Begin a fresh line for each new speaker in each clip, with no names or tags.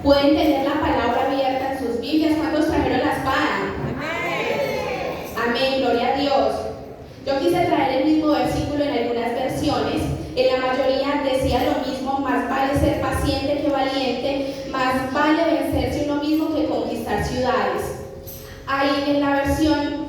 Pueden tener la palabra abierta en sus Biblias. ¿Cuántos trajeron la espada? Amén, gloria a Dios. Yo quise traer el mismo versículo en algunas versiones. En la mayoría decía lo mismo: más vale ser paciente que valiente, más vale vencerse uno mismo que conquistar ciudades. Ahí en la versión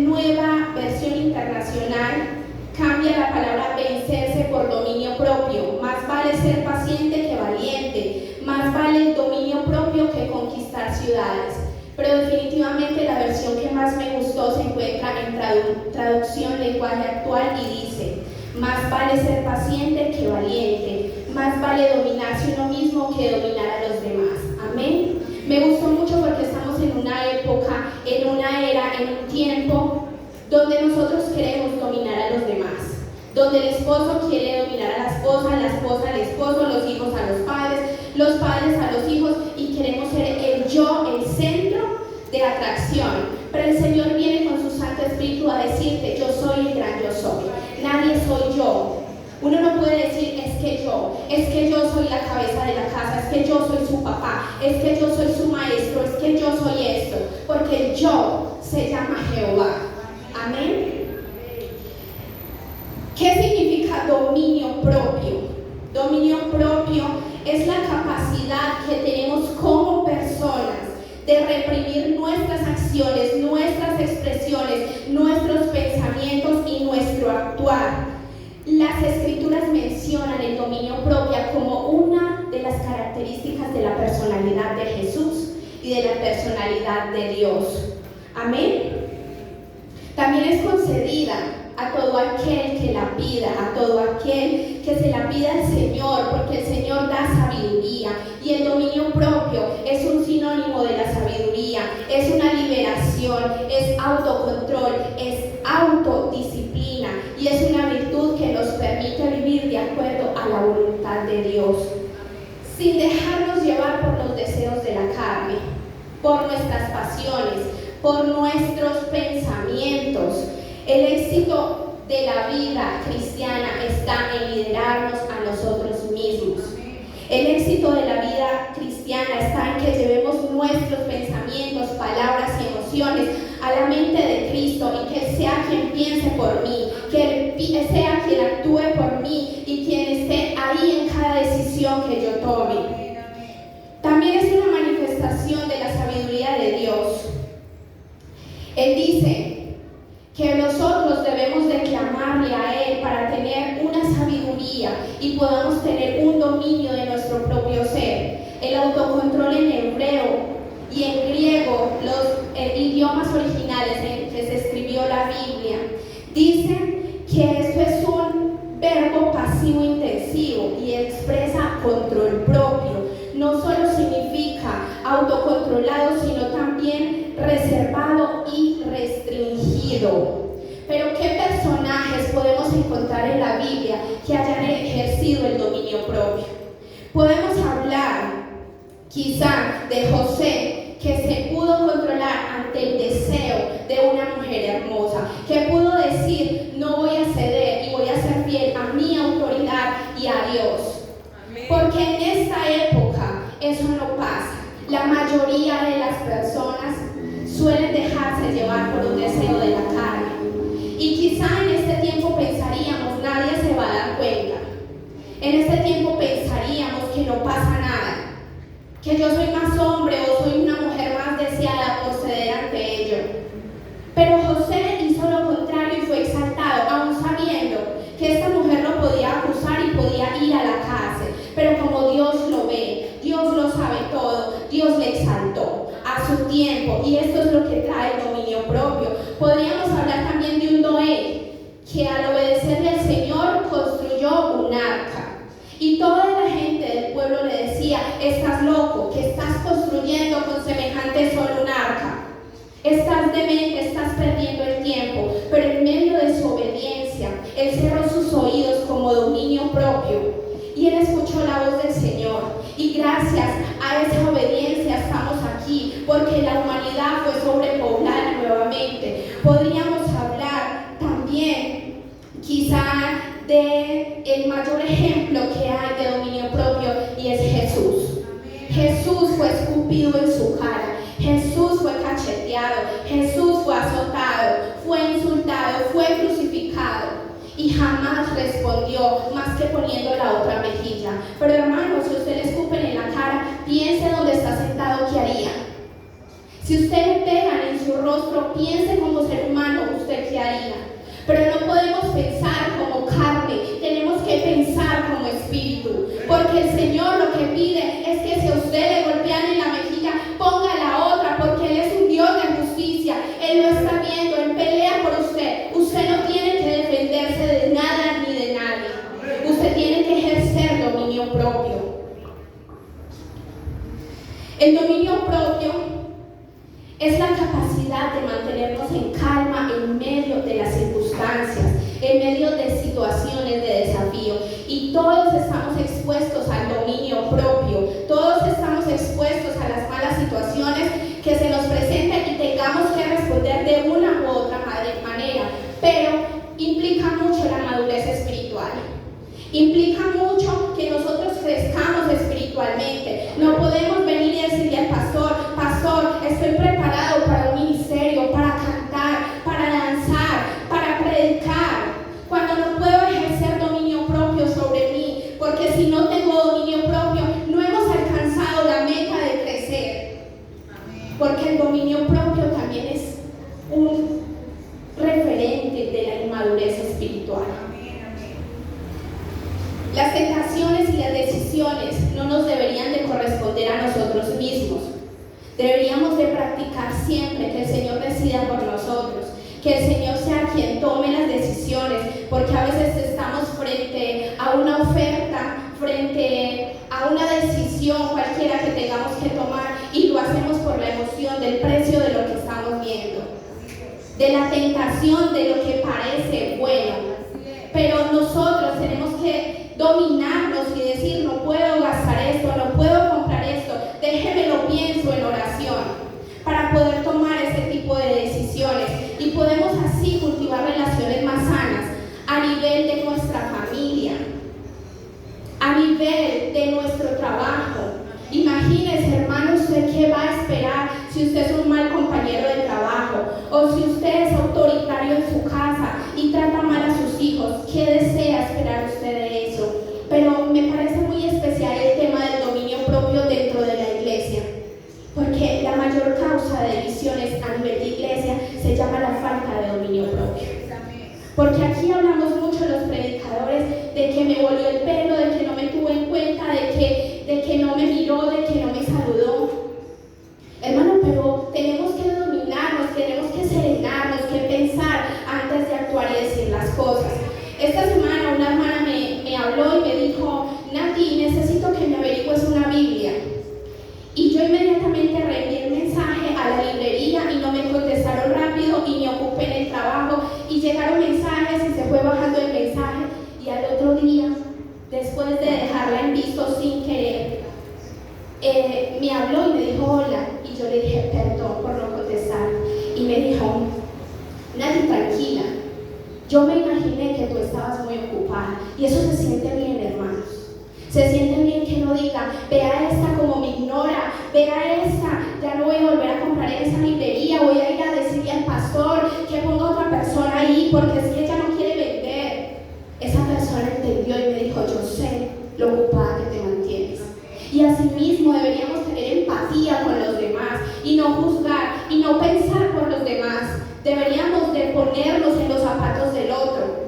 nueva, versión internacional, cambia la palabra vencerse por dominio propio. Más vale ser paciente que valiente, más vale el dominio propio que conquistar ciudades. Pero definitivamente la versión que más me gustó se encuentra en traducción lenguaje actual y dice: más vale ser paciente que valiente, más vale dominarse uno mismo que dominar a los demás. Amén. Me gustó mucho porque estamos en una época, en una era, en un tiempo donde nosotros queremos dominar a los demás, donde el esposo quiere dominar a la esposa al esposo, los hijos a los padres a los hijos, y queremos ser el yo, el centro de atracción. Pero el Señor viene con su Santo Espíritu a decirte: yo soy el gran yo soy, nadie soy yo. Uno no puede decir es que yo soy la cabeza de la casa, es que yo soy su papá, es que yo soy su maestro, es que yo soy esto, porque el yo se llama Jehová. Amén. ¿Qué significa dominio propio? Dominio propio es la capacidad que tenemos como personas de reprimir nuestras acciones, nuestras expresiones, nuestros pensamientos y nuestro actuar. Las Escrituras mencionan el dominio propio como una de las características de la personalidad de Jesús y de la personalidad de Dios. Amén. También es concedida a todo aquel que la pida, a todo aquel que se la pida al Señor, porque el Señor da sabiduría. Y el dominio propio es un sinónimo de la sabiduría, es una liberación, es autocontrol, es autodisciplina y es una virtud que nos permite vivir de acuerdo a la voluntad de Dios, sin dejarnos llevar por los deseos de la carne, por nuestras pasiones, por nuestros pensamientos. El éxito de la vida cristiana está en liderarnos a nosotros mismos. El éxito de la vida cristiana está en que llevemos nuestros pensamientos, palabras y emociones a la mente de Cristo, y que Él sea quien piense por mí, que Él sea quien actúe por mí y quien esté ahí en cada decisión que yo tome. También es una manifestación de la sabiduría de Dios. Él dice que nosotros debemos de clamarle a Él para tener una sabiduría y podamos tener un dominio de nuestro propio ser. El autocontrol en hebreo y en griego, los idiomas originales en que se escribió la Biblia, dicen que esto es un verbo pasivo intensivo y expresa control propio. No solo significa autocontrolado, sino también reservado y restringido. Pero ¿qué personajes podemos encontrar en la Biblia que hayan ejercido el dominio propio? Podemos hablar quizá de José, que se pudo controlar ante el deseo de una mujer hermosa, que pudo decir: no voy a ceder y voy a ser fiel a mi autoridad y a Dios. Porque en esta época eso no pasa. La mayoría de las personas suelen dejarse llevar por un deseo de la carne. Y quizá en este tiempo pensaríamos: nadie se va a dar cuenta. En este tiempo pensaríamos que no pasa nada, que yo soy más hombre o soy una mujer más deseada por ceder ante ello. Pero José hizo lo contrario y fue exaltado, aun sabiendo que esta mujer lo podía acusar y podía ir a la cárcel. Pero como Dios lo ve, Dios lo sabe todo, Dios le exaltó a su tiempo. Y esto es lo que trae el dominio propio. Podríamos hablar también de un Noé, que al obedecerle al Señor construyó un arca. Y toda la gente del pueblo le decía: estás loco, que estás construyendo con semejante sol un arca. Estás demente, estás perdiendo el tiempo. Pero en medio de su obediencia, él cerró sus oídos como dominio propio. Y él escuchó la voz del Señor. Y gracias a esa obediencia estamos aquí, porque la humanidad fue sobrepoblada nuevamente. Podríamos hablar también, quizá, de el mayor ejemplo que hay de dominio propio, y es Jesús. Jesús fue escupido en su cara, Jesús fue cacheteado, Jesús fue azotado, fue insultado, fue crucificado. Y jamás respondió más que poniendo la otra mejilla. Pero hermano, si usted le escupen en la cara, piense dónde está sentado, ¿qué haría? Si usted le pegan en su rostro, piense como ser humano, ¿usted qué haría? Pero no podemos pensar como carne, tenemos que pensar como espíritu. Porque el Señor lo que pide es que si a usted le golpean en la mejilla, ponga la otra, porque Él es un Dios de justicia. Él lo está viendo, Él pelea por usted. Usted no tiene que defenderse de nada ni de nadie. Usted tiene que ejercer dominio propio. El dominio propio es la capacidad de mantenernos en calma en medio de las circunstancias, en medio de situaciones de desafío. Y todos estamos expuestos al dominio propio, todos estamos expuestos a las malas situaciones que se nos presenten y tengamos que responder de una u otra manera. Pero implica mucho la madurez espiritual. Implica mucho que nosotros crezcamos espiritualmente. No podemos venir y decirle al pastor, estoy preparado para un ministerio, para cantar, para danzar, para predicar, cuando no puedo ejercer dominio propio sobre mí, porque si no tengo dominio propio, no hemos alcanzado la meta de crecer. Porque el dominio propio también es un referente de la inmadurez espiritual. Las tentaciones y las decisiones no nos deberían de corresponder a nosotros mismos. Deberíamos de practicar siempre que el Señor decida por nosotros, que el Señor sea quien tome las decisiones, porque a veces estamos frente a una oferta, frente a una decisión cualquiera que tengamos que tomar y lo hacemos por la emoción del precio de lo que estamos viendo, de la tentación de lo que parece bueno. Pero nosotros tenemos que dominarnos y decir, no puedo gastar esto, no puedo comprar esto, déjeme lo pienso en oración, para poder tomar ese tipo de decisiones. Y podemos así cultivar relaciones más sanas a nivel de nuestra familia, a nivel de nuestro trabajo. Imagínese, hermano, usted qué va a esperar si usted es un mal compañero de trabajo, o si usted es autoritario en su casa y trata mal a sus hijos. ¿Qué desea esperar usted de eso? Pero me parece muy especial el tema del dominio propio dentro de la iglesia, porque la mayor causa de divisiones a nivel de iglesia se llama la falta de dominio propio. Porque aquí hablamos mucho los predicadores de que me volvió el pelo, de que no me tuvo en cuenta, de que no me miró, de que no me saludó. Hermano, pero tenemos que dominarnos, tenemos que serenarnos, que pensar antes de actuar y decir las cosas. Esta semana una hermana me habló y me dijo, Nati, necesito que me averigües una Biblia. Y yo inmediatamente reenvié el mensaje a la librería y no me contestaron rápido y me ocupé en el trabajo y llegaron mensajes y se fue bajando el mensaje, y al otro día, después de dejarla en visto sin querer, me habló y me dijo hola, y yo le dije perdón por no contestar, y me dijo, Nati, tranquila, yo me imaginé que tú estabas muy ocupada, y eso se siente bien, hermanos. Se siente bien que no diga, vea esta como me ignora, vea esta, ya no voy a volver a comprar en esa librería, voy a ir a decirle al pastor que ponga otra persona ahí porque es que ella no quiere vender. Esa persona entendió y me dijo, yo sé lo ocupada que te mantienes. Y asimismo deberíamos tener empatía con los demás y no juzgar y no pensar por los demás. Deberíamos de ponernos en los zapatos del otro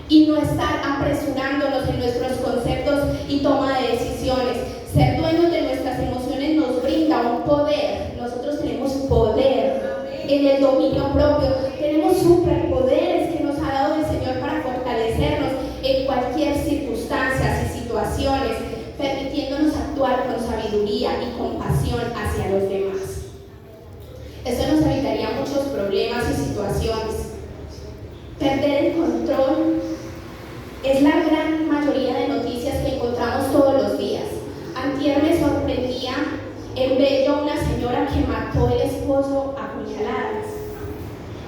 y no estar apresurándonos en nuestros conceptos y toma de decisiones. Ser dueños de nuestras emociones nos brinda un poder. Nosotros tenemos poder en el dominio propio. Tenemos superpoderes que nos ha dado el Señor para fortalecernos en cualquier circunstancia y situaciones, permitiéndonos actuar con sabiduría y compasión hacia los demás. Esto nos evitaría muchos problemas y situaciones. Perder el control es la gran mayoría de noticias que encontramos todos los días. Antier me sorprendía en Bello una señora que mató el esposo a puñaladas.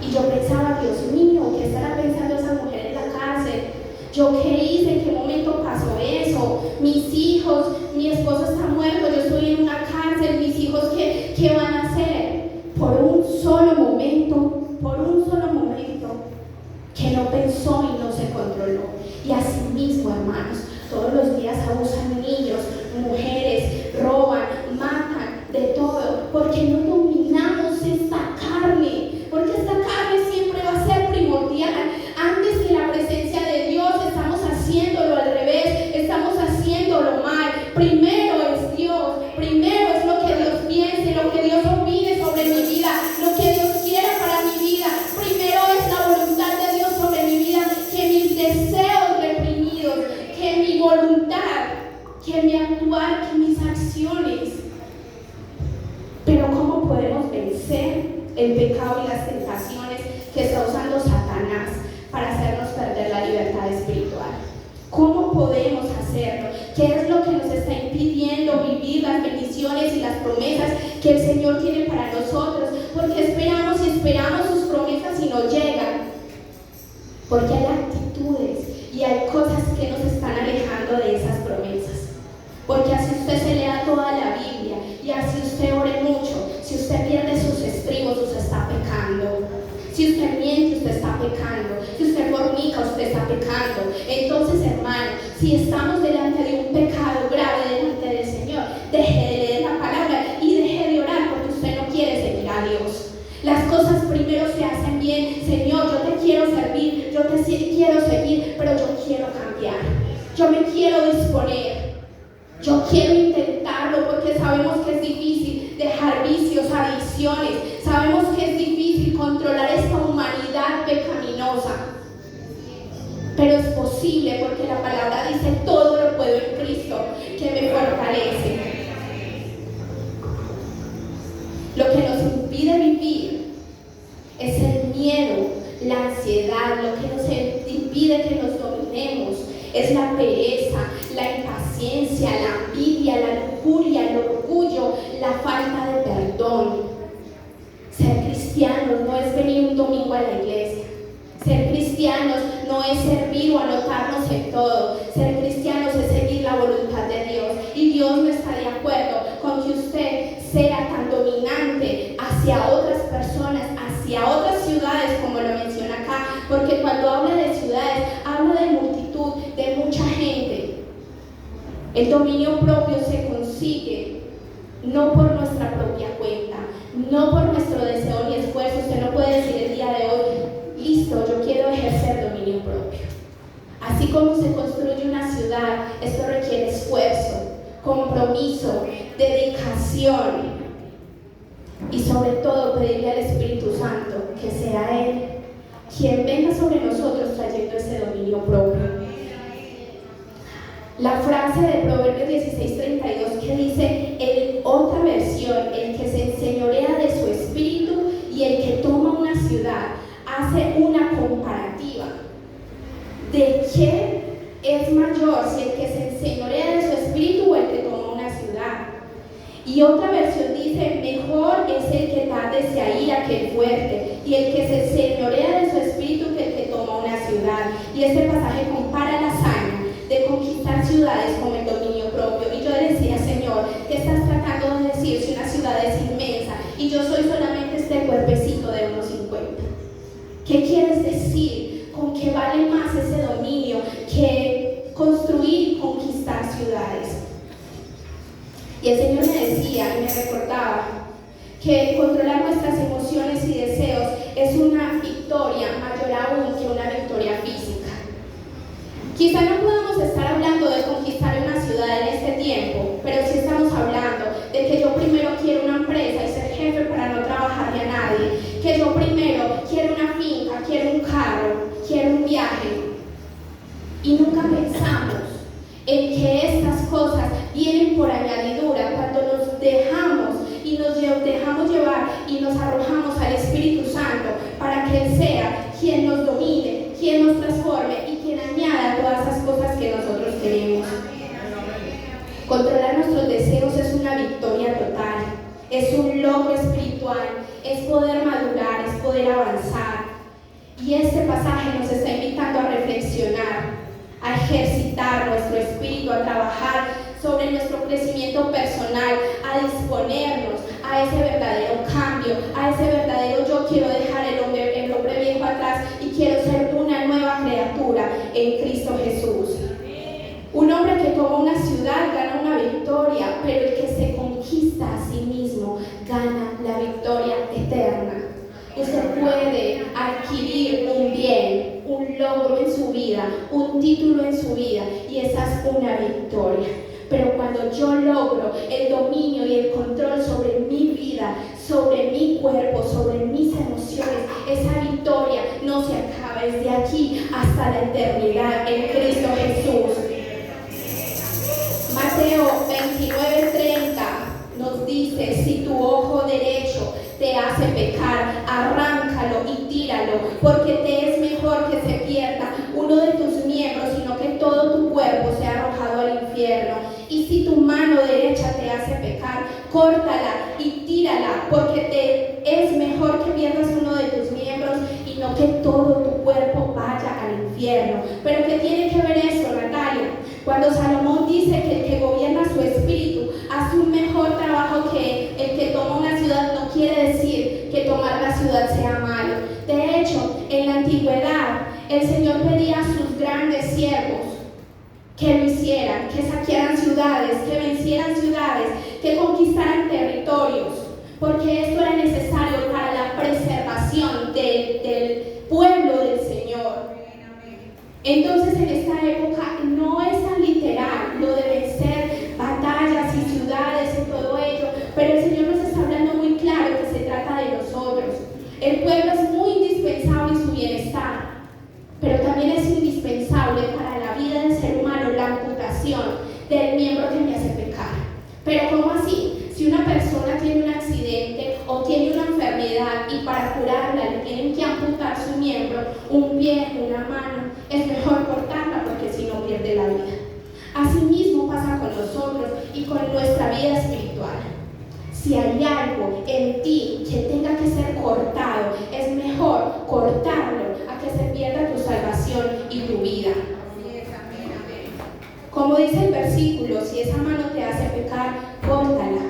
Y yo pensaba, Dios mío, ¿qué estará pensando esa mujer en la cárcel? ¿Yo qué hice? ¿En qué momento pasó eso? Mis hijos, mi esposo está muerto, yo Dios. Primero es lo que Dios piense, lo que Dios opine sobre mi vida, lo que Dios quiera para mi vida. Primero es la voluntad de Dios sobre mi vida, que mis deseos reprimidos, que mi voluntad, que mi actuar, que mis acciones. Pero ¿cómo podemos vencer el pecado y las tentaciones que está usando Satanás para hacernos perder la libertad espiritual? ¿Cómo podemos hacerlo? ¿Qué es lo que nos está impidiendo vivir las bendiciones y las promesas que el Señor tiene para nosotros? Porque esperamos y esperamos sus promesas y no llegan. Porque hay actitudes y hay cosas que nos están alejando de esas promesas. Porque así usted se lea toda la Biblia y así usted ore mucho, si usted pierde sus estribos, usted está pecando. Si usted miente, usted está pecando. Si usted fornica, usted está pecando. Entonces, hermano, si estamos delante de un pecado grave delante del Señor, deje de leer la palabra y deje de orar, porque usted no quiere seguir a Dios. Las cosas primero se hacen bien. Señor, yo te quiero servir, yo te quiero seguir, pero yo quiero cambiar. Yo me quiero disponer. Yo quiero intentarlo porque sabemos que es difícil dejar vicios, adicciones. Sabemos que es difícil controlar esta humanidad pecaminosa. Pero es posible porque la palabra dice: todo lo puedo en Cristo que me fortalece. Lo que nos impide vivir es el miedo, la ansiedad. Lo que nos impide que nos dominemos es la pereza, la impaciencia, la envidia, la lujuria, el orgullo, la falta de perdón. Ser cristianos no es venir un domingo a la iglesia. Ser cristianos no es servir o anotarnos en todo. Ser cristianos es seguir la voluntad de Dios. Y Dios no está de acuerdo con que usted sea tan dominante hacia otras personas, hacia otras ciudades, como lo menciona acá. Porque cuando habla de ciudades, habla de multitud, de mucha gente. El dominio propio se consigue no por nuestra propia cuenta, no por nuestro deseo ni esfuerzo. Usted no puede decir el día de hoy: listo, yo quiero ejercer dominio propio. Así como se construye una ciudad, esto requiere esfuerzo, compromiso, dedicación y sobre todo pedirle al Espíritu Santo que sea Él quien venga sobre nosotros trayendo ese dominio propio. La frase de Proverbios 16:32 que dice, en otra versión, el que se enseñorea de su espíritu y el que toma una ciudad, hace una comparativa de qué es mayor, si el que se enseñorea de su espíritu o el que toma una ciudad. Y otra versión dice, mejor es el que da desde ahí que el fuerte, y el que se enseñorea de su espíritu que el que toma una ciudad. Y este pasaje compara la hazaña de conquistar ciudades con el dominio propio. Y yo decía, Señor, ¿qué estás tratando de decir si una ciudad es inmensa y yo soy solamente este cuerpecito de 1.50? ¿Qué quieres decir con que vale más ese dominio que construir y conquistar ciudades? Y el Señor me decía y me recordaba que controlar nuestras emociones y deseos es una victoria mayor aún que una victoria física. Quizá no podamos estar hablando de conquistar una ciudad en este tiempo, pero sí estamos hablando de que yo primero quiero una empresa y ser jefe para no trabajarle a nadie, que yo primero quiero una finca, quiero un carro, quiero un viaje. Y nunca pensamos en que estas cosas vienen por añadidura cuando nos dejamos y nos dejamos llevar y nos arrojamos al Espíritu Santo para que Él sea quien nos domine, quien nos transforme y quien añada todas esas cosas que nosotros queremos. Controlar nuestros deseos es una victoria total, es un logro espiritual, es poder madurar, es poder avanzar. Y este pasaje nos está invitando a reflexionar, a ejercitar nuestro espíritu, a trabajar sobre nuestro crecimiento personal, a disponernos a ese verdadero cambio, a ese verdadero yo quiero dejar el hombre viejo atrás y quiero ser una nueva criatura en Cristo Jesús. Un hombre que toma una ciudad gana una victoria, pero el que se conquista a sí mismo gana la victoria eterna. Usted puede adquirir un bien, un logro en su vida, un título en su vida, y esa es una victoria. Pero cuando yo logro el dominio y el control sobre mi vida, sobre mi cuerpo, sobre mis emociones, esa victoria no se acaba, es de aquí hasta la eternidad en Cristo Jesús. Mateo 29:30 nos dice: si tu ojo derecho te hace pecar, arráncalo y tíralo, porque te es mejor que se pierda uno de tus miembros, sino que todo tu cuerpo sea arrojado al infierno. Y si tu mano derecha te hace pecar, córtala y tírala, porque te es mejor que pierdas uno de tus miembros y no que todo tu cuerpo vaya al infierno. Pero ¿qué tiene que ver eso, Natalia? Cuando Salomón dice que el que gobierna su espíritu hace un mejor trabajo que el que toma una ciudad, no quiere decir que tomar la ciudad sea malo. De hecho, en la antigüedad, el Señor pedía a sus grandes siervos que lo hicieran, que saquearan ciudades, que vencieran ciudades, que conquistaran territorios, porque esto era necesario para la preservación del pueblo del Señor. Entonces, en esta época no es tan literal lo de vencer batallas y ciudades y todo ello, pero el Señor nos está hablando muy claro que se trata de nosotros. El pueblo es muy indispensable en su bienestar, pero también es indispensable para la vida del ser humano la amputación del miembro que me hace pecar. Pero ¿cómo así? Si una persona tiene un accidente o tiene una enfermedad y para curarla le tienen que amputar su miembro, un pie, una mano, es mejor cortarla porque si no pierde la vida. Asimismo pasa con nosotros y con nuestra vida espiritual. Si hay algo en ti que tenga que ser cortado, es mejor cortarlo a que se pierda tu salvación y tu vida. Como dice el versículo, si esa mano te hace pecar, córtala.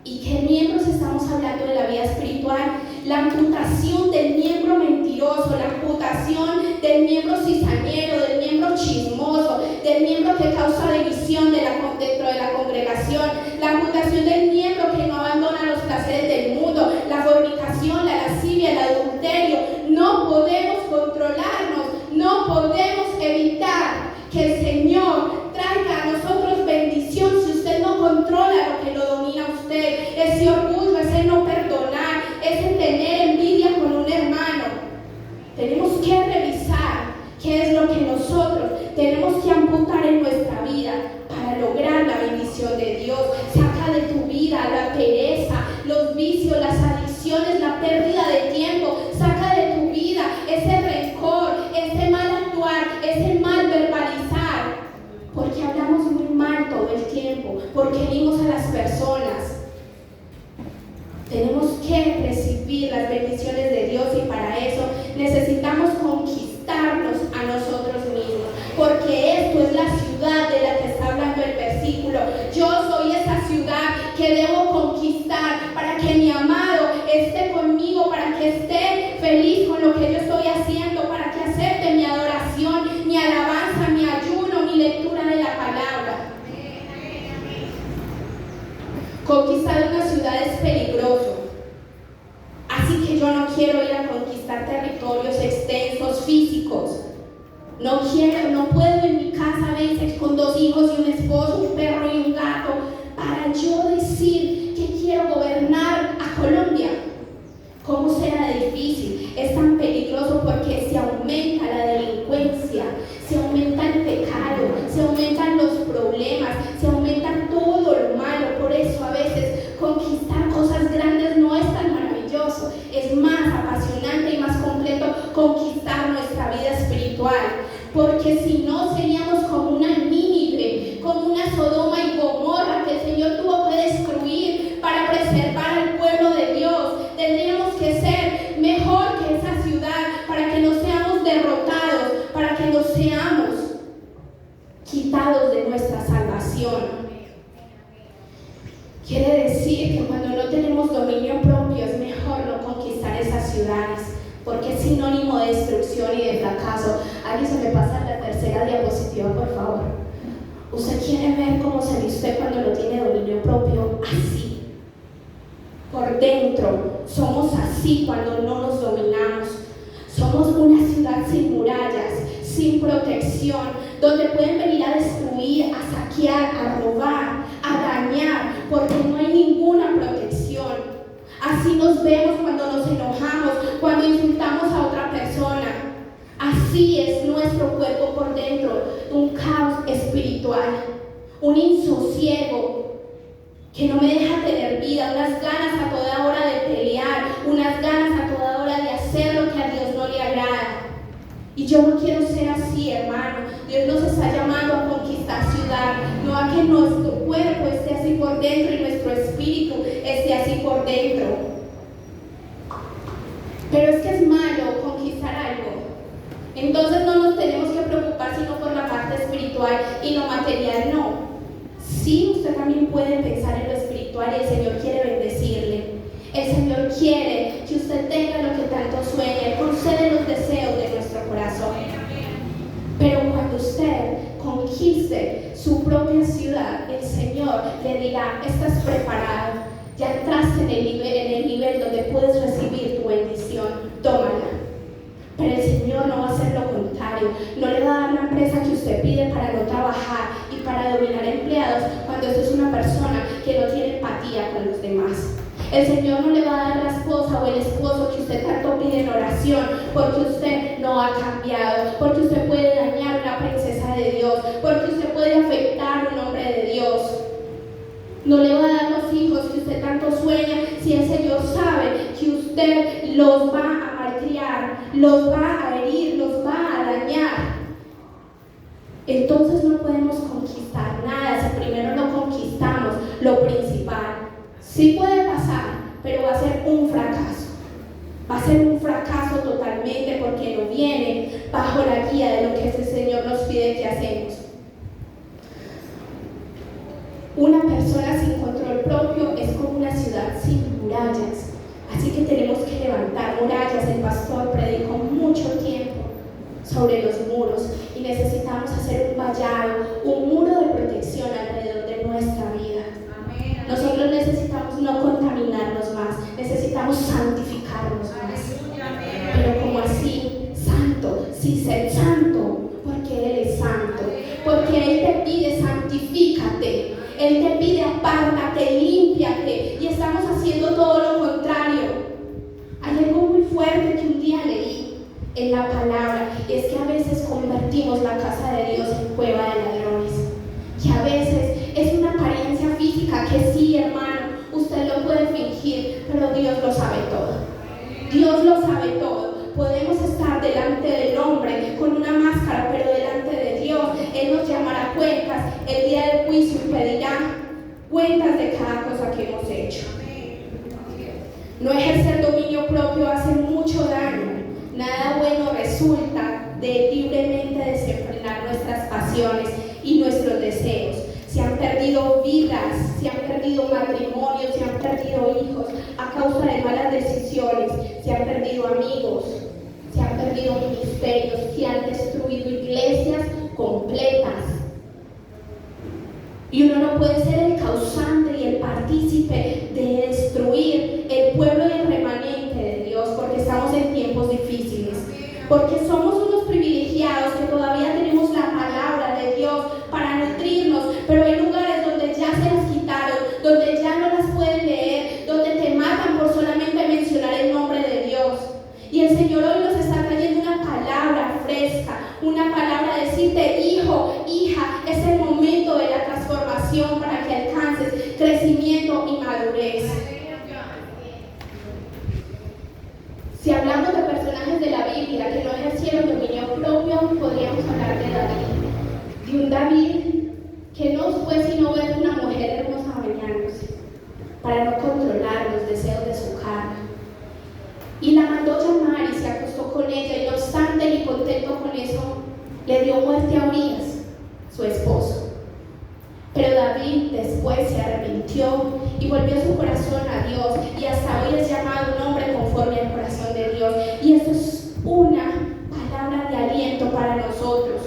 ¿Y qué miembros estamos hablando de la vida espiritual? La amputación del miembro mentiroso, la amputación del miembro cizañero, del miembro chismoso, del miembro que causa división dentro de la congregación, la amputación del miembro que no abandona los placeres del mundo, la fornicación, la lascivia, el adulterio. No podemos controlarnos, no podemos evitar que el Señor traiga a nosotros bendición si usted no controla lo que lo domina a usted. Ese orgullo, ese no perdonar, ese tener envidia con un hermano. Tenemos que revisar qué es lo que nosotros tenemos que amputar en nuestra vida para lograr la bendición de Dios. Saca de tu vida la pereza, los vicios, las adicciones, la pérdida de tiempo. Saca de tu vida ese rencor, ese mal actuar, ese mal verbalizar. Porque hablamos muy mal todo el tiempo, porque herimos a las personas. Tenemos que recibir las bendiciones de Dios y para eso necesitamos conquistarnos a nosotros mismos, porque esto es la ciudad de la que está hablando el versículo. Yo soy esa ciudad que debo conquistar para que mi amado esté conmigo, para que esté feliz con lo que yo estoy haciendo, para que acepte mi adoración, mi alabanza, mi ayuno, mi lectura de la palabra. Conquistar una ciudad es peligroso, así que yo no quiero ir a conquistar territorios extensos físicos. No puedo en mi casa a veces con 2 hijos y un esposo, un perro y un gato, para yo decir que quiero gobernar a Colombia. ¿Cómo será difícil? Es tan peligroso porque se aumenta la delincuencia, se aumenta el pecado, se aumentan los problemas, se aumenta todo lo malo. Por eso a veces conquistar cosas grandes no es tan maravilloso. Es más apasionante y más completo conquistar nuestra vida espiritual. Porque si no seríamos como una Nínive, como una Sodoma y Gomorra que el Señor tuvo que destruir para preservar al pueblo de Dios. Tendríamos que ser mejor que esa ciudad para que no seamos derrotados, para que no seamos quitados de nuestra salvación. Quiere decir que cuando no tenemos dominio propio es mejor no conquistar esas ciudades, porque es sinónimo de destrucción y de fracaso. ¿Alguien se me pasa la tercera diapositiva, por favor? ¿Usted quiere ver cómo se ve usted cuando no tiene dominio propio? Así. Por dentro somos así cuando no nos dominamos. Somos una ciudad sin murallas, sin protección. donde pueden venir a destruir, a saquear, a robar, a dañar, porque no hay ninguna protección. Así nos vemos cuando nos enojamos, cuando insultamos a otra persona. Así es nuestro cuerpo por dentro, un caos espiritual, un insosiego que no me deja tener vida, unas ganas a toda hora de pelear, unas ganas a toda hora de hacer lo que a Dios no le agrada. Y yo no quiero ser así, hermano. Dios nos está llamando a conquistar ciudad, no a que nuestro cuerpo esté así por dentro y nuestro espíritu esté así por dentro. Pero es que es malo conquistar algo. Entonces no nos tenemos que preocupar sino por la parte espiritual y lo material no. Sí, usted también puede pensar en lo espiritual y el Señor quiere bendecirle. El Señor quiere que usted tenga lo que tanto sueña. Él concede los deseos de nuestro corazón. Pero cuando usted conquiste su propia ciudad, el Señor le dirá: estás preparado, ya entraste en el nivel donde puedes recibir tu bendición, tómala. Pero el Señor no va a hacer lo contrario, no le va a dar la empresa que usted pide para no trabajar y para dominar empleados cuando usted es una persona que no tiene empatía con los demás. El Señor no le va a dar la esposa o el esposo que usted tanto pide en oración porque usted no ha cambiado, porque usted puede dañar una princesa de Dios, porque usted puede afectar un hombre de Dios. No le va a dar los hijos que usted tanto sueña si el Señor sabe que usted los va a malcriar, los va a herir, los va a dañar. Entonces no podemos conquistar nada si primero no conquistamos lo principal. Sí puede pasar, pero va a ser un fracaso. Va a ser un fracaso totalmente porque no viene bajo la guía de lo que el Señor nos pide que hacemos. Una persona sin control propio es como una ciudad sin murallas. Así que tenemos que levantar murallas. El pastor predicó mucho tiempo sobre los muros y necesitamos hacer un vallado, un muro de protección alrededor de nuestra vida. Nosotros necesitamos no contaminarnos más, necesitamos santificarnos más. Pero como así, santo, sí, ser santo, porque Él es santo, porque Él te pide santifícate, Él te pide apártate, límpiate, y estamos haciendo todo lo contrario. Hay algo muy fuerte que un día leí en la palabra, y es que a veces convertimos la casa de Dios en cueva de ladrones, que a veces es una apariencia física que sí, hermano, usted lo puede fingir, pero Dios lo sabe todo. Dios lo sabe todo. Podemos estar delante del hombre con una máscara, pero delante de Dios, Él nos llamará cuentas el día del juicio y pedirá cuentas de cada cosa que hemos hecho. No ejercer dominio propio hace mucho daño. Nada bueno resulta de libremente desenfrenar nuestras pasiones y nuestros deseos. Se han perdido vidas, se han perdido matrimonios, se han perdido hijos a causa de malas decisiones, se han perdido amigos, se han perdido ministerios, se han destruido iglesias completas. Y uno no puede ser el causante y el partícipe de destruir el pueblo y el remanente de Dios, porque estamos en tiempos difíciles, porque somos unos privilegiados que todavía tenemos la palabra de Dios para nutrirnos, pero hay lugares donde ya se las quitaron, donde ya no las pueden leer, donde te matan por solamente mencionar el nombre de Dios. Y el Señor hoy nos está trayendo una palabra fresca, una palabra de decirte: hijo, hija, es el momento de la transformación para que alcances crecimiento y madurez. Si hablamos de personajes de la Biblia que no ejercieron dominio propio, podríamos hablar de David. De un David que no fue sino ver una mujer hermosa bañándose para no controlar los deseos de su carne. Y la mandó llamar y se acostó con ella, y no obstante, ni contento con eso, le dio muerte a Urías, su esposo. Pero David después se arrepintió y volvió su corazón a Dios, y hasta hoy es llamado un hombre conforme al corazón de Dios. Y esto es una palabra de aliento para nosotros,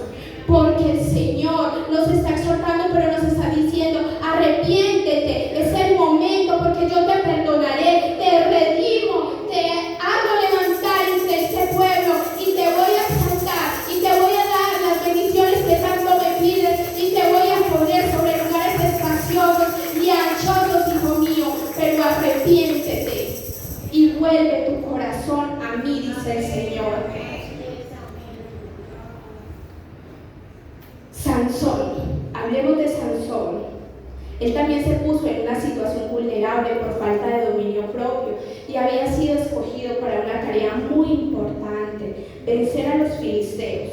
porque el Señor nos está exhortando, pero nos está diciendo: arrepiéntete, es el momento, porque yo te perdonaré, te redimo, te hago levantar entre este pueblo y te voy a exaltar y te voy a dar las bendiciones que tanto vulnerable por falta de dominio propio y había sido escogido para una tarea muy importante, vencer a los filisteos.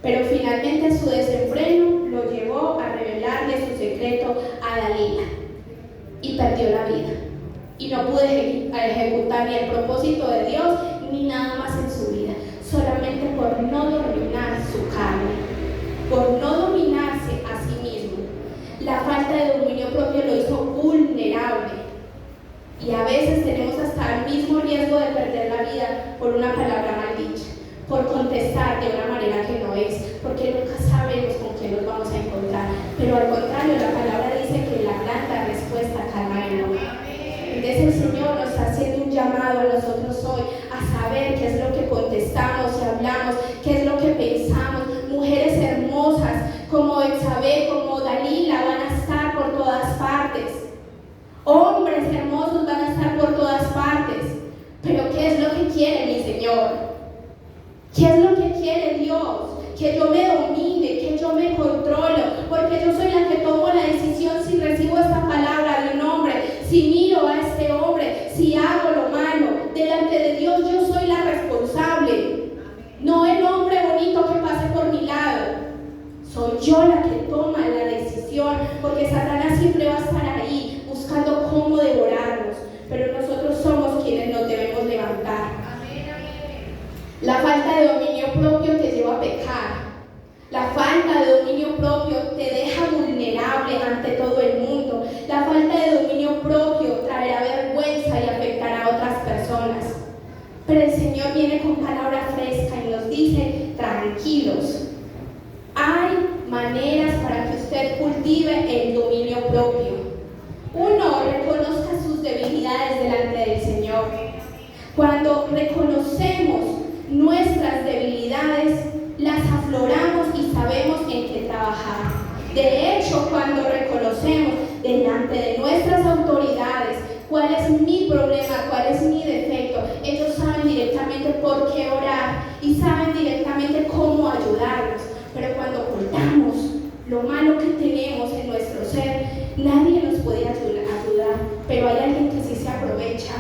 Pero finalmente su desenfreno lo llevó a revelarle su secreto a Dalila y perdió la vida. Y no pudo ejecutar ni el propósito de Dios ni nada más en su vida, solamente por no dominar su carne, por no dominarse a sí mismo. La falta de dominio propio lo hizo vulnerable. Y a veces tenemos hasta el mismo riesgo de perder la vida por una palabra mal dicha, por contestar de una manera que no es, porque nunca sabemos con quién nos vamos a encontrar. Pero al contrario, la palabra dice que la blanda respuesta calma el enojo. Entonces el Señor nos está haciendo un llamado a nosotros hoy a saber qué es lo que contestamos y hablamos, qué es lo que pensamos. Mujeres hermosas como Betsabé, como Dalila van a estar por todas partes. Hombres hermosos van a estar por todas partes. Pero ¿qué es lo que quiere mi Señor? ¿Qué es lo que quiere Dios? Que yo me domine, que yo me controlo, porque yo soy la que tomo la decisión si recibo esta palabra de un hombre, si miro a este hombre, si hago lo malo. Delante de Dios yo soy la responsable, no el hombre bonito que pase por mi lado. Soy yo la que toma la decisión, porque Satanás siempre va a estar ahí buscando cómo devorarnos, pero nosotros somos quienes nos debemos levantar. La falta de dominio propio te lleva a pecar. La falta de dominio propio te deja vulnerable ante todo el mundo. La falta de dominio propio traerá vergüenza y afectará a otras personas. Pero el Señor viene con palabra fresca y nos dice: tranquilos. Hay maneras para que usted cultive el dominio propio. Uno, reconozca sus debilidades delante del Señor. Cuando reconocemos nuestras debilidades, las afloramos y sabemos en qué trabajar. De hecho, cuando reconocemos delante de nuestras autoridades cuál es mi problema, cuál es mi defecto, ellos saben directamente por qué orar y saben directamente cómo ayudarnos. Pero cuando ocultamos lo malo que tenemos en nuestro ser, nadie nos puede ayudar, pero hay alguien que sí se aprovecha: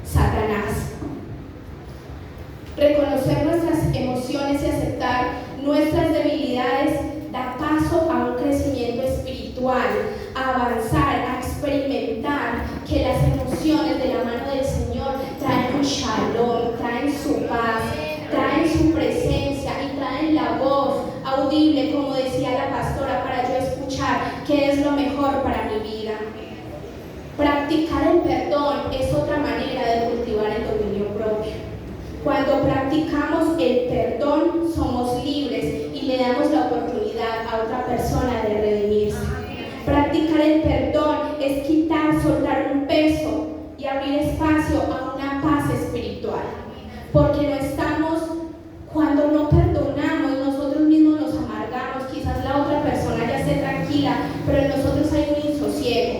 Satanás. Reconocer nuestras emociones y aceptar nuestras debilidades da paso a un crecimiento espiritual, a avanzar, a experimentar que las emociones de la mano del Señor traen un shalom, traen su paz, traen su presencia y traen la voz audible, como decía la pastora, para yo escuchar qué es lo mejor para mi vida. Practicar el perdón es otra manera de cultivar el dominio propio. Cuando practicamos el perdón, somos libres y le damos la oportunidad a otra persona de redimirse. Practicar el perdón es quitar, soltar un peso y abrir espacio a una paz espiritual. Porque no estamos, cuando no perdonamos, nosotros mismos nos amargamos. Quizás la otra persona ya esté tranquila, pero en nosotros hay un insosiego.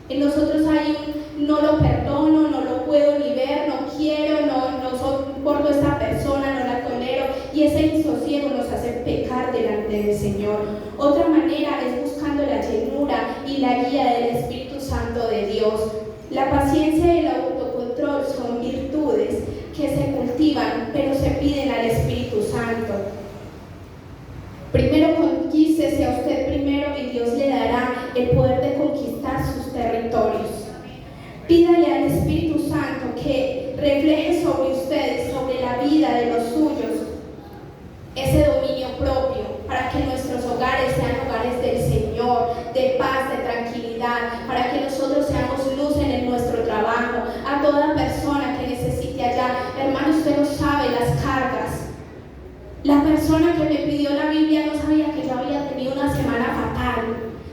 En nosotros hay un no lo perdono, no lo puedo ni ver, no quiero, no soporto a esta persona, no la tolero, y ese insosiego nos hace pecar delante del Señor. Otra manera es buscando la llenura y la guía del Espíritu Santo de Dios. La paciencia y el autocontrol son virtudes que se cultivan, pero se piden al Espíritu Santo. Primero conquístese a usted primero y Dios le dará el poder de conquistar sus territorios. Pídale al Espíritu Santo que refleje sobre ustedes, sobre la vida de los suyos, ese dominio propio, para que nuestros hogares sean hogares del Señor, de paz, de tranquilidad, para que nosotros seamos luz en nuestro trabajo. A toda persona que necesite allá, hermano, usted no sabe las cargas. La persona que me pidió la Biblia no sabía que yo había tenido una semana fatal,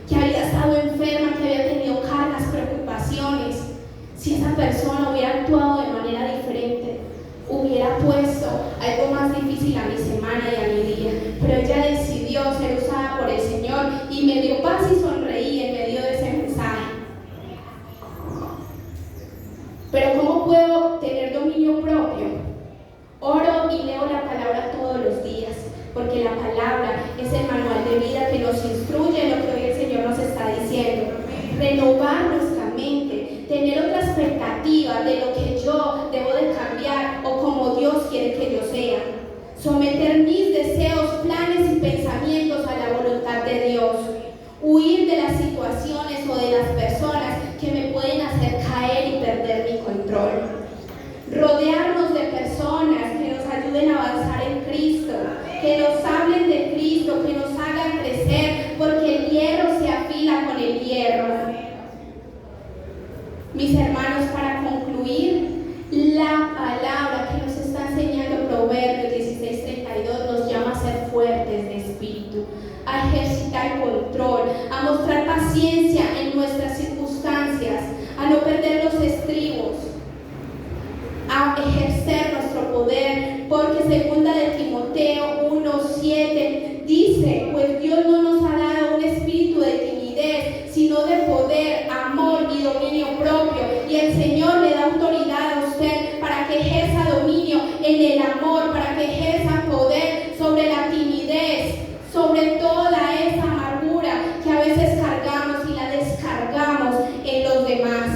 que había estado enferma, que había tenido cargas, preocupaciones. Si esa persona hubiera actuado de manera diferente, hubiera puesto algo más difícil a mi semana y a mi día. Pero ella decidió ser usada por el Señor y me dio paz y sonreí en medio de ese mensaje. Pero ¿cómo puedo tener dominio propio? Oro y leo la palabra todos los días, porque la palabra es el manual de vida que nos instruye en lo que hoy el Señor nos está diciendo. Renovar nuestra mente, tener otra expectativa de lo que yo debo de cambiar o como Dios quiere que yo sea. Someter mis deseos, planes y pensamientos a la voluntad de Dios. Huir de las situaciones o de las personas que me pueden hacer caer y perder mi control. Rodearnos de personas que nos ayuden a avanzar en Cristo, que nos hablen de Cristo, que nos hagan crecer, porque el hierro se afila con el hierro. Mis hermanos, para concluir, la palabra que nos está enseñando Proverbios 16:32 nos llama a ser fuertes de espíritu, a ejercitar control, a mostrar paciencia en nuestras circunstancias, a no perder los estribos, a ejercer nuestro poder, porque segunda de Timoteo 1:7 dice: pues Dios no nos ha dado un espíritu de timidez, sino de poder, amor y dominio propio. Y el Señor le da autoridad a usted para que ejerza dominio en el amor, para que ejerza poder sobre la timidez, sobre toda esa amargura que a veces cargamos y la descargamos en los demás.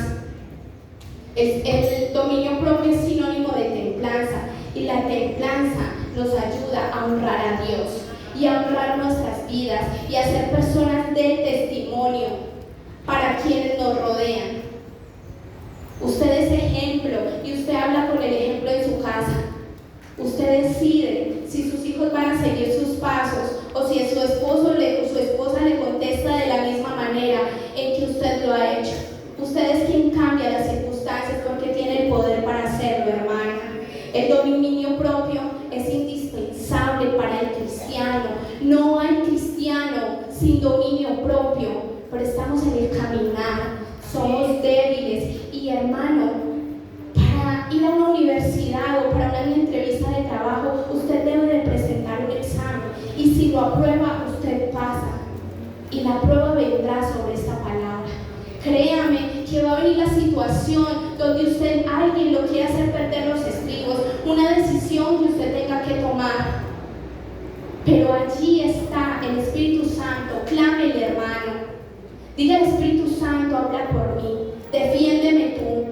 El dominio propio es sinónimo de templanza, y la templanza nos ayuda a honrar a Dios y a honrar nuestras vidas y a ser personas de testimonio para quienes nos rodean. Usted es ejemplo y usted habla con el ejemplo en su casa. Usted decide si sus hijos van a seguir sus pasos o si su esposa le contesta de la misma manera en que usted lo ha hecho. Usted es quien cambia las circunstancias porque tiene el poder para hacerlo, hermano. El dominio propio es indispensable para el cristiano. No hay cristiano sin dominio propio, pero estamos en el caminar. Somos débiles y, hermano, para ir a una universidad o para una entrevista de trabajo, usted debe de presentar un examen y si lo aprueba, usted pasa y la prueba vendrá sobre esta palabra. Créame que va a venir la situación donde alguien lo quiere hacer perder los estribos, una decisión que usted tenga que tomar. Pero allí está el Espíritu Santo. Clámele, hermano. Diga al Espíritu Santo: habla por mí, defiéndeme tú.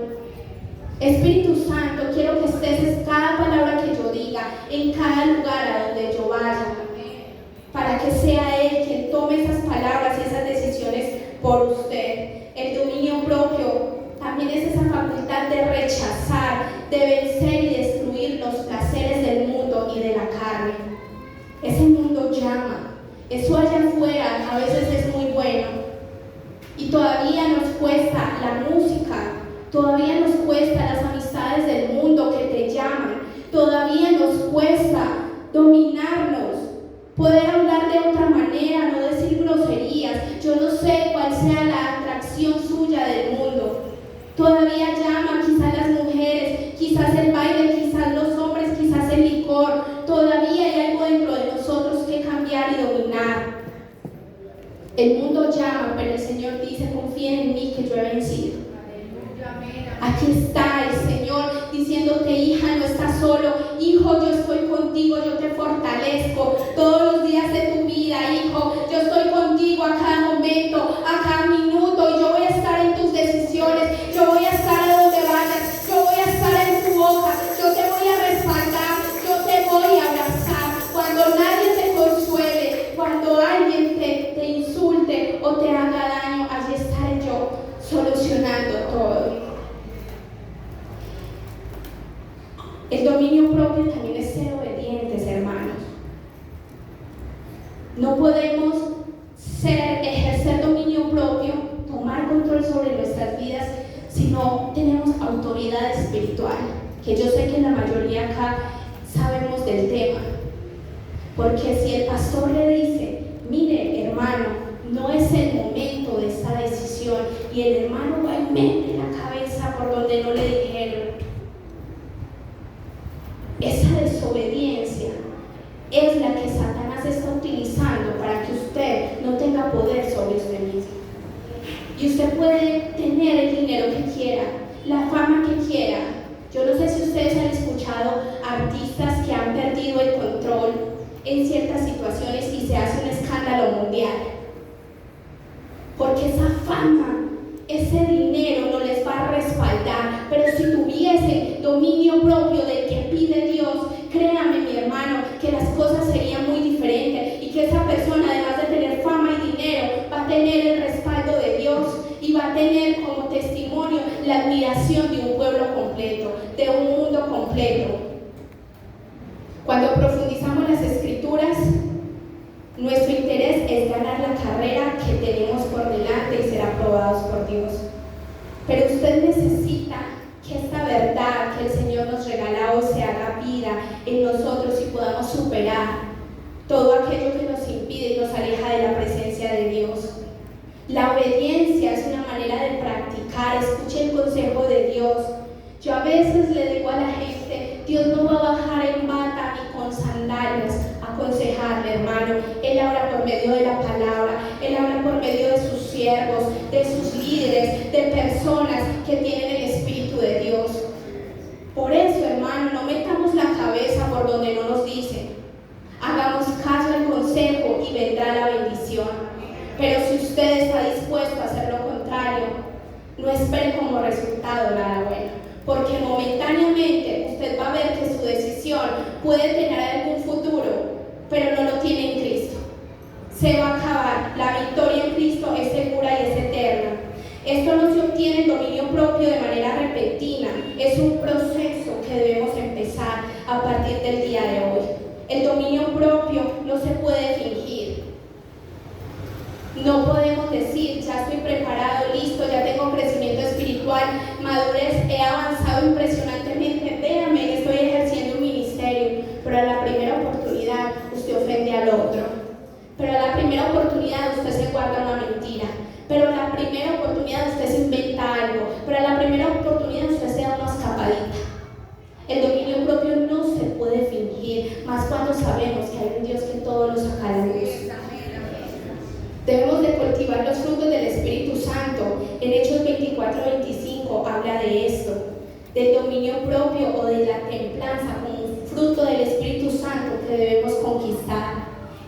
Espíritu Santo, quiero que estés en cada palabra que yo diga, en cada lugar a donde yo vaya, para que sea Él quien tome esas palabras y esas decisiones por usted. El dominio propio también es esa facultad de rechazar, de vencer y destruir los placeres del mundo y de la carne. Ese mundo llama, eso allá afuera a veces es muy bueno y todavía nos cuesta la música, todavía nos cuesta las amistades del mundo que te llaman, todavía nos cuesta dominarnos, poder hablar de otra manera, no decir groserías. Yo no sé cuál sea la atracción suya del mundo. Todavía llama quizás las mujeres, quizás el baile, quizás los hombres, quizás el licor. Todavía hay algo dentro de nosotros que cambiar y dominar. El mundo llama, pero el Señor dice: confíen en mí que yo he vencido. Aquí está el Señor diciéndote: hija, no estás solo. Hijo, yo estoy contigo, yo te fortalezco todos los días de tu vida. Hijo, yo estoy contigo a cada momento, a cada minuto, y yo voy a estar en tus decisiones, yo voy a estar a donde vayas, yo voy a estar en tu boca, yo te voy a respaldar, yo te voy a abrazar. Cuando nadie te consuele, cuando alguien te insulte o te haga daño, allí estaré yo solucionando todo. El dominio propio también es ser obedientes, hermanos. No podemos ejercer dominio propio, tomar control sobre nuestras vidas, si no tenemos autoridad espiritual, que yo sé que la mayoría acá sabemos del tema. Porque si el pastor le dice: mire, hermano, no es el momento de esta decisión, y el hermano va y mete la cabeza por donde no le dijeron, esa desobediencia es la que Satanás está utilizando para que usted no tenga poder sobre usted mismo. Y usted puede tener el dinero que quiera, la fama que quiera. Yo no sé si ustedes han escuchado artistas que han perdido el control en ciertas situaciones y se hace un escándalo mundial. Porque esa fama, ese dinero no les va a dominio propio del que pide Dios, créame mi hermano, que las cosas serían muy diferentes y que esa persona, además de tener fama y dinero, va a tener el respaldo de Dios y va a tener como testimonio la admiración de un pueblo completo, de un mundo completo. Cuando profundizamos las Escrituras, nuestro interés es ganar la carrera que tenemos por delante y ser aprobados por Dios. Pero usted necesita que esta verdad que el Señor nos regala hoy se haga vida en nosotros y podamos superar todo aquello que nos impide y nos aleja de la presencia de Dios. La obediencia es una manera de practicar. Escuche el consejo de Dios. Yo a veces le digo a la gente, Dios no va a bajar en bata ni con sandalias a aconsejarle, hermano. Él habla por medio de la palabra, Él habla por medio de sus siervos, de sus líderes, de personas que tienen el Espíritu de Dios. Por eso, hermano, no metamos la cabeza por donde no nos dicen. Hagamos caso al consejo y vendrá la bendición. Pero si usted está dispuesto a hacer lo contrario, no espere como resultado nada bueno. Porque momentáneamente usted va a ver que su decisión puede tener algún futuro, pero no lo tiene en Cristo. Se va a acabar. La victoria en Cristo es segura y es eterna. Esto no se obtiene en dominio propio de manera repentina. Es un proceso que debemos empezar a partir del día de hoy. El dominio propio no se puede fingir. No podemos decir, ya estoy preparado, listo, ya tengo crecimiento espiritual, madurez, he avanzado impresionantemente, véame que estoy ejerciendo un ministerio, pero a la primera oportunidad usted ofende al otro, pero a la primera oportunidad usted se guarda una mentira, pero a la primera oportunidad usted se inventa algo, pero a la primera oportunidad usted se da una escapadita. El dominio propio no se puede fingir, más cuando sabemos que hay un Dios que todo lo saca a la luz. Debemos de cultivar los frutos del Espíritu Santo. En Hechos 24-25 habla de esto, del dominio propio o de la templanza como un fruto del Espíritu Santo que debemos conquistar.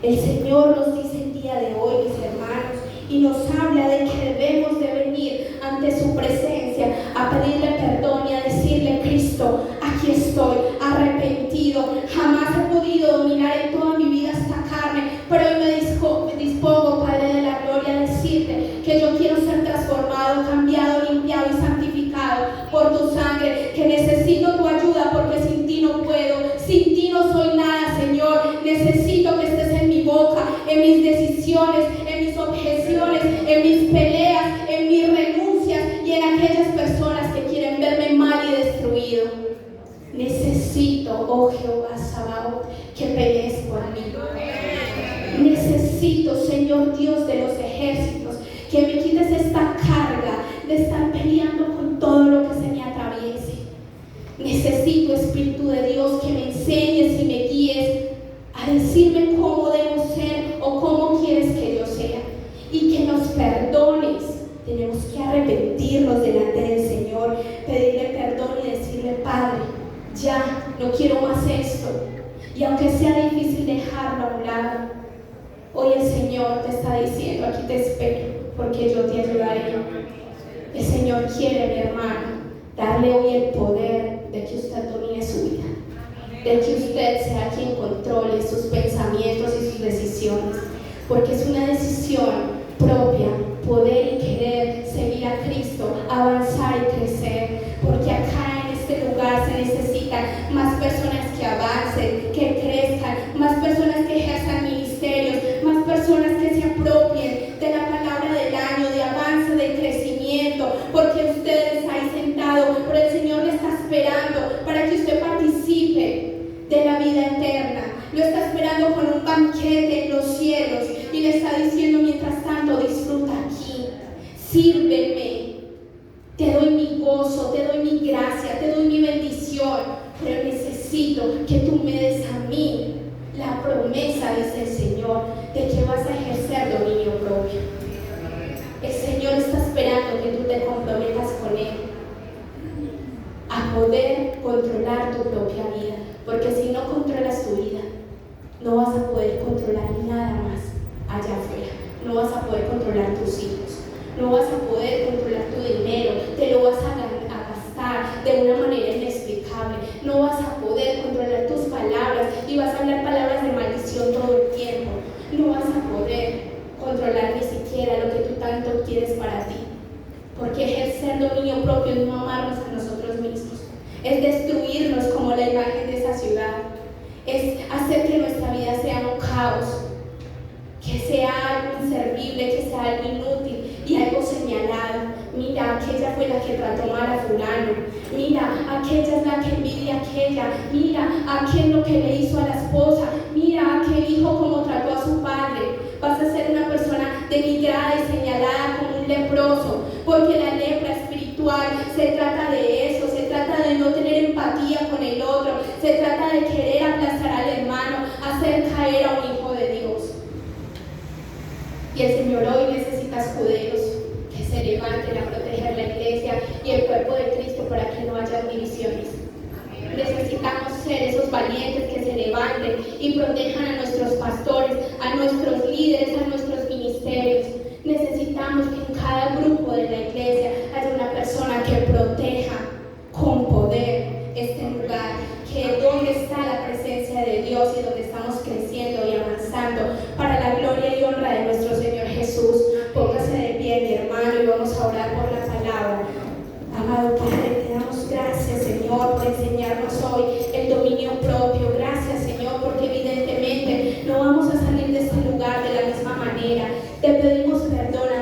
El Señor nos dice el día de hoy, mis hermanos, y nos habla de que debemos de venir ante su presencia a pedirle perdón y a decirle, Cristo, aquí estoy, arrepentido, jamás he podido dominar en toda mi vida esta carne, pero hoy me dispongo, Padre de la gloria, a decirte que yo quiero ser transformado, cambiado, limpiado y santificado por tu sangre, que necesito tu ayuda porque sin ti no puedo, sin ti no soy nada, Señor. Necesito que estés en mi boca, en mis decisiones, en mis objeciones, en mis peleas, en mis renuncias y en aquellas personas que quieren verme mal y destruido. Necesito, oh Jehová Sabaoth, que pelees por mí. Necesito, Señor Dios de los ejércitos, que me quites esta carga de estar peleando con todo lo que se me atraviese. Necesito, Espíritu de Dios, que me enseñes y me guíes a decirme cómo debo ser o cómo quieres que yo sea, y que nos perdones. Tenemos que arrepentirnos delante del Señor, pedirle perdón y decirle, Padre, ya no quiero más esto, y aunque sea difícil dejarlo a un lado, hoy el Señor te está diciendo, aquí te espero, porque yo te ayudaré. El Señor quiere, mi hermano, darle hoy el poder de que usted domine su vida, de que usted sea quien controle sus pensamientos y sus decisiones, porque es una decisión propia, poder y querer seguir a Cristo, avanzar y crecer, porque acá en este lugar se necesitan más personas que avancen, que crezcan, más personas que ejerzan ministerios, más personas que se apropien de la palabra del año, de avance, de crecimiento, porque usted está ahí sentado, pero el Señor le está esperando para que usted participe de la vida eterna. Lo está esperando con un banquete en los cielos y le está diciendo, mientras tanto, disfruta aquí, sírveme, te doy mi gozo, te doy mi gracia, te doy mi bendición, pero necesito que tú me des a mí la promesa, dice el Señor, de que vas a ejercer dominio propio. El Señor está esperando que tú te comprometas con Él a poder controlar tu propia vida, porque si no controlas tu vida, no vas a poder controlar nada más allá afuera. No vas a poder controlar tus hijos, no vas a poder controlar tu dinero, te lo vas a gastar de una manera inexplicable. propio es no amarnos a nosotros mismos, es destruirnos como la imagen de esa ciudad, es hacer que nuestra vida sea un caos, que sea algo inservible, que sea algo inútil y algo señalado. Mira, aquella fue la que trató mal a fulano. Mira, aquella es la que envidia a aquella. Mira, aquel lo que le hizo a la esposa. Mira, aquel hijo como trató a su padre. Vas a ser una persona denigrada y señalada como un leproso, porque la lepra espiritual se trata de eso, se trata de no tener empatía con el otro, se trata de querer aplastar al hermano, hacer caer a un hijo de Dios. Y el Señor hoy necesita escuderos que se levanten a proteger la iglesia y el cuerpo de Cristo para que no haya divisiones. Necesitamos ser esos valientes que se levanten y protejan a nuestros pastores, a nuestros líderes, a nuestros ministerios. Necesitamos que en cada grupo de la iglesia haya una persona que proteja con poder este lugar, que donde está la presencia de Dios y donde estamos creciendo y avanzando para la gloria y honra de nuestro Señor Jesús. Póngase de pie, mi hermano, y vamos a orar por la palabra. Amado Padre, te damos gracias, Señor, por enseñarnos hoy el dominio propio. Gracias, Señor, porque evidentemente no vamos a salir de este lugar de la misma manera. Te pedimos perdón,